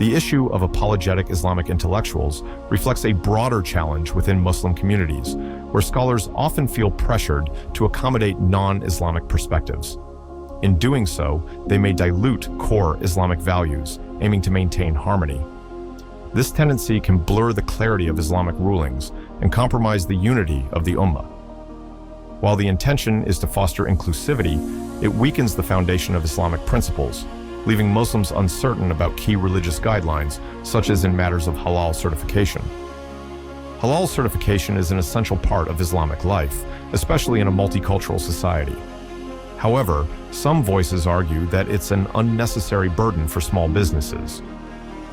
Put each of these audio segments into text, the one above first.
The issue of apologetic Islamic intellectuals reflects a broader challenge within Muslim communities, where scholars often feel pressured to accommodate non-Islamic perspectives. In doing so, they may dilute core Islamic values, aiming to maintain harmony. This tendency can blur the clarity of Islamic rulings and compromise the unity of the Ummah. While the intention is to foster inclusivity, it weakens the foundation of Islamic principles, leaving Muslims uncertain about key religious guidelines, such as in matters of halal certification. Halal certification is an essential part of Islamic life, especially in a multicultural society. However, some voices argue that it's an unnecessary burden for small businesses.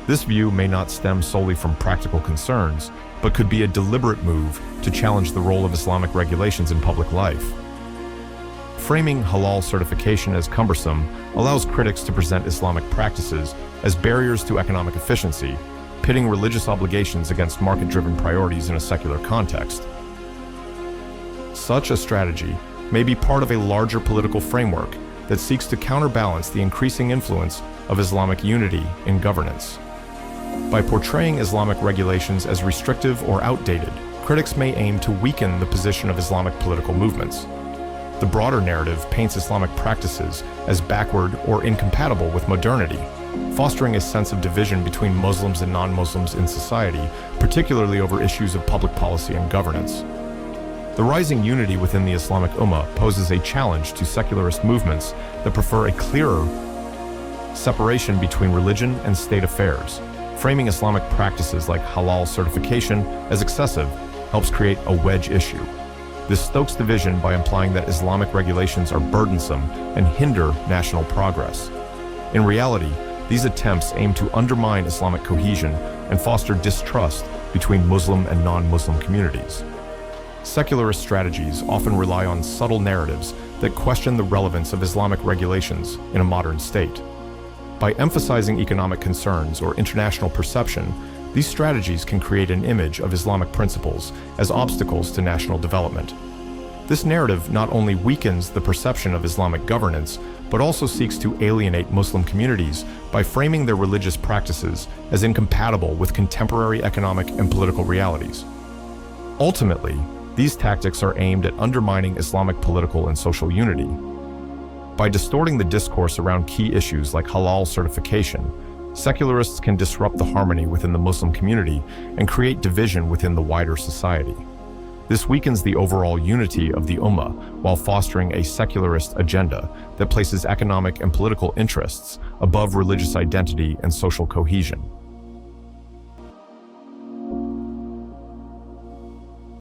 This view may not stem solely from practical concerns, but could be a deliberate move to challenge the role of Islamic regulations in public life. Framing halal certification as cumbersome allows critics to present Islamic practices as barriers to economic efficiency, pitting religious obligations against market-driven priorities in a secular context. Such a strategy may be part of a larger political framework that seeks to counterbalance the increasing influence of Islamic unity in governance. By portraying Islamic regulations as restrictive or outdated, critics may aim to weaken the position of Islamic political movements. The broader narrative paints Islamic practices as backward or incompatible with modernity, fostering a sense of division between Muslims and non-Muslims in society, particularly over issues of public policy and governance. The rising unity within the Islamic Ummah poses a challenge to secularist movements that prefer a clearer separation between religion and state affairs. Framing Islamic practices like halal certification as excessive helps create a wedge issue. This stokes division by implying that Islamic regulations are burdensome and hinder national progress. In reality, these attempts aim to undermine Islamic cohesion and foster distrust between Muslim and non-Muslim communities. Secularist strategies often rely on subtle narratives that question the relevance of Islamic regulations in a modern state. By emphasizing economic concerns or international perception, these strategies can create an image of Islamic principles as obstacles to national development. This narrative not only weakens the perception of Islamic governance, but also seeks to alienate Muslim communities by framing their religious practices as incompatible with contemporary economic and political realities. Ultimately, these tactics are aimed at undermining Islamic political and social unity. By distorting the discourse around key issues like halal certification, secularists can disrupt the harmony within the Muslim community and create division within the wider society. This weakens the overall unity of the Ummah while fostering a secularist agenda that places economic and political interests above religious identity and social cohesion.